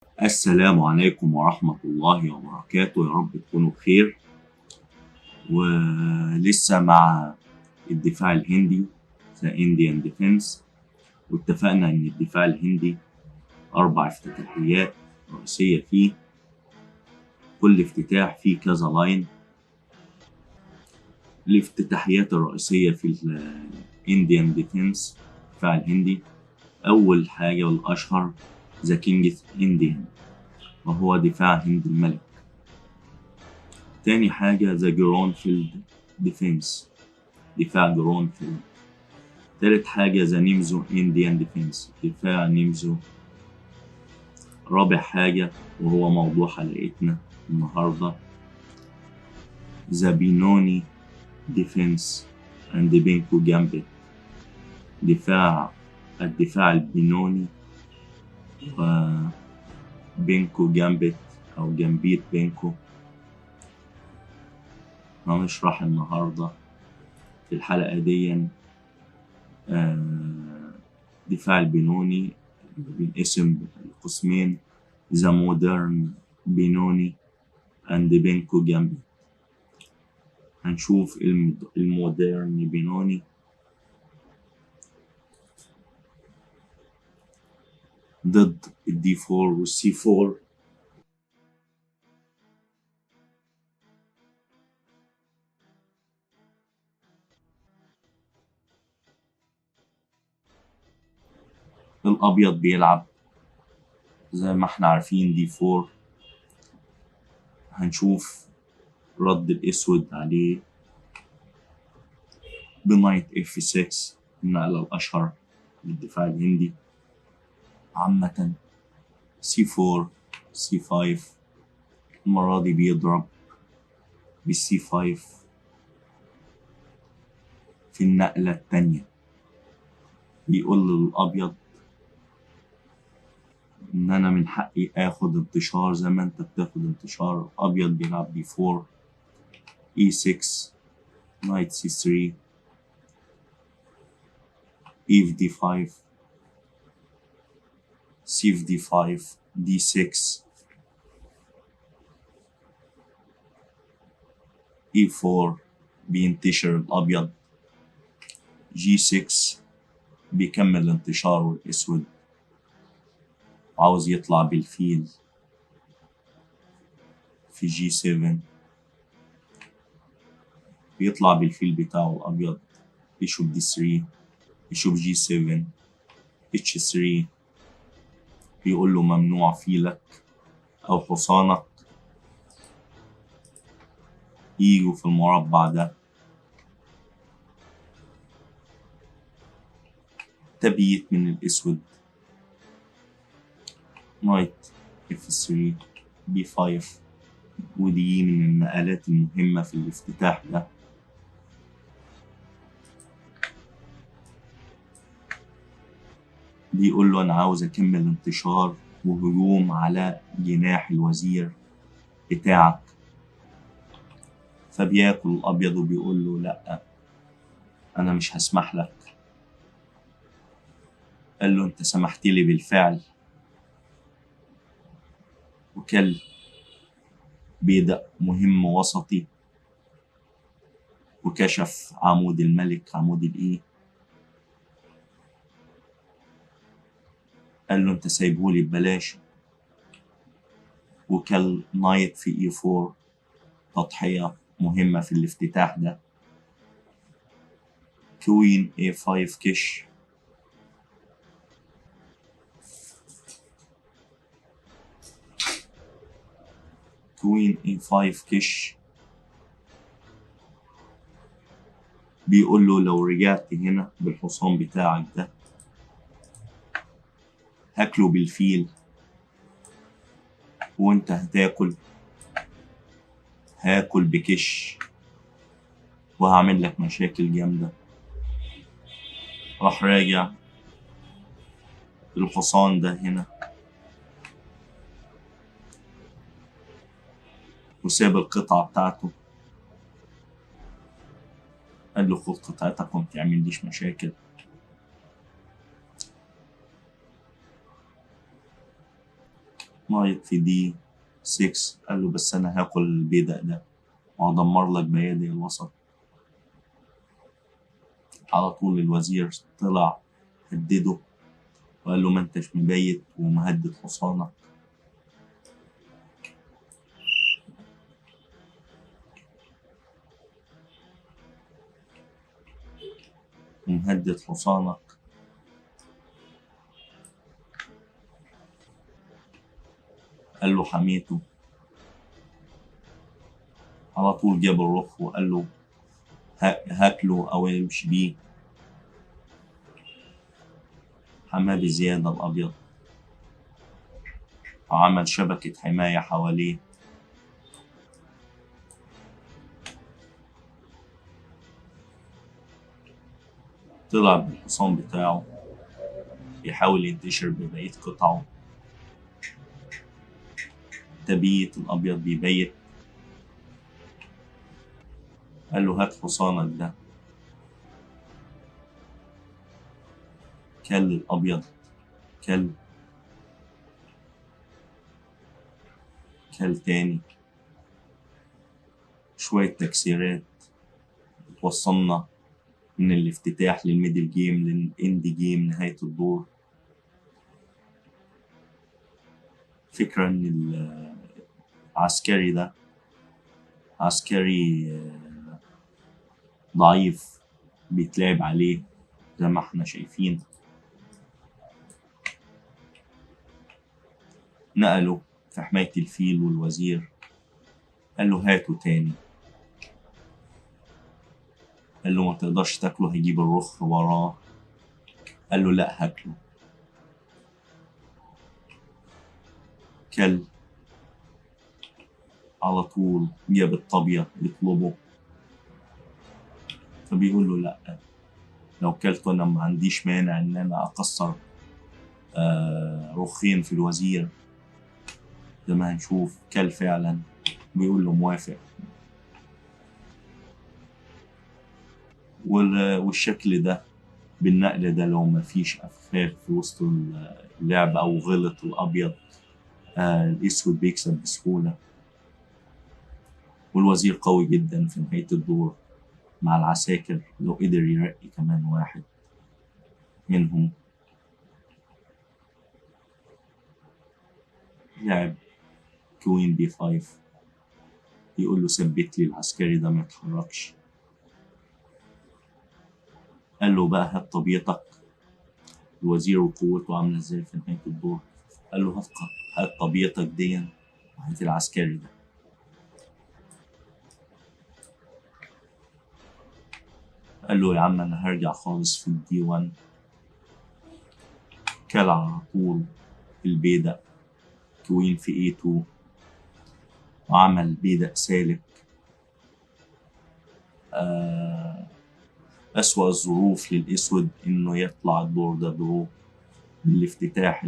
السلام عليكم ورحمة الله وبركاته، يا رب تكونوا بخير. ولسه مع الدفاع الهندي The Indian Defense، واتفقنا إن الدفاع الهندي 4 افتتاحيات رئيسية فيه، كل افتتاح فيه كذا لاين. الافتتاحيات الرئيسية في Indian Defense الدفاع الهندي، أول حاجة والأشهر The King's Indian، وهو دفاع هند الملك. تاني حاجة The Gronfield Defense، دفاع جرونفيلد. تالت حاجة The Nimzo Indian Defense، دفاع نيمزو. رابع حاجة وهو موضوع حلقتنا النهاردة The Benoni Defense and Benko Gambit، الدفاع البنوني وبينكو جامبت أو جامبيت بينكو. هنشرح النهاردة في الحلقة دي دفاع البنوني بينقسم لقسمين The Modern Benoni and Benko Gambit. هنشوف المودرن بنوني ضد الدي 4 والسي 4. الأبيض بيلعب زي ما احنا عارفين دي 4. هنشوف رد الأسود عليه بنايت F6، النقلة الأشهر للدفاع الهندي عامة. C4 C5، المرة دي بيضرب بالسي 5 في النقلة التانية. بيقول للأبيض إن أنا من حقي آخد انتشار زي ما أنت بتاخد انتشار. الأبيض بيلعب دي 4 E6 نايت C3 E في D5 C في D5 D6 E4 بينتشر الأبيض. G6 بيكمل انتشاره الأسود، عاوز يطلع بالفيل في G7. بيطلع بالفيل بتاعه الأبيض بيشوب D3 بيشوب G7 H3. بيقول له ممنوع فيلك أو حصانك يجوا في المربع ده. تبييت من الأسود نايت F3 B5، ودي من النقلات المهمة في الافتتاح ده. بيقول له أنا عاوز أكمل انتشار وهجوم على جناح الوزير بتاعك. فبياكل الأبيض وبيقول له لأ، أنا مش هسمح لك. قال له أنت سمحت لي بالفعل. وكل بيدأ مهم وسطي وكشف عمود الملك عمود الإيه. قال له أنت سايبهولي ببلاش. وكل نايت في E4 تضحية مهمة في الافتتاح ده. كوين A5 كش. كوين A5 كش. بيقول له لو رجعت هنا بالحصان بتاعك ده هاكله بالفيل، وانت هاكل بكش وهعمل لك مشاكل جامدة. راح راجع الحصان ده هنا وساب القطعة بتاعته. قال له خد قطعتك وما تعمليش مشاكل. نايت في دي 6. قال له بس أنا هاكل البيدق ده وهدمر لك بيادق الوسط. على طول الوزير طلع هدده وقال له ما انتش مبيت ومهدد حصانك. ومهدد حصانك. قال له حميته. على طول جاب الرخ وقال له هاكله أو امشي بيه. حماه بزيادة الأبيض وعمل شبكة حماية حواليه. طلع بالحصان بتاعه يحاول ينتشر ببقية قطعه. تبيت الأبيض بيبيت. قال له هات حصانك ده. كل الأبيض كل تاني. شوية تكسيرات توصلنا من الافتتاح للميدل جيم للإند جيم نهاية الدور. فكرة إن العسكري ده عسكري ضعيف بيتلعب عليه زي ما احنا شايفين. نقله في حماية الفيل والوزير. قال له هاته تاني. قال له ما تقدرش تاكله هيجيب الرخ وراه. قال له لا هاكله. كل. على طول جاب الطابية يطلبه فبيقول له لا، لو كلته انا ما عنديش مانع ان انا اكسر رخين في الوزير زي ما هنشوف. كل فعلا بيقول له موافق. والشكل ده بالنقل ده لو ما فيش أفخاخ في وسط اللعب أو غلط الأبيض الأسود بيكسب بسهولة. والوزير قوي جدا في نهاية الدور مع العساكر لو قدر يرقي كمان واحد منهم. لعب كوين بي 5. يقول له ثبت لي العسكري ده ما يتحركش. قال له بقى هات طبيعتك. الوزير وقوته عاملة ازاي في نهاية الدور. قال له هات طبيعتك دي وهات العسكري ده. قال له يا عم انا هرجع خالص في الدي 1. كل على طول البيدق كوين في اي 2 وعمل بيدق سالك. أسوأ الظروف للأسود إنه يطلع الدور ده درو بالافتتاح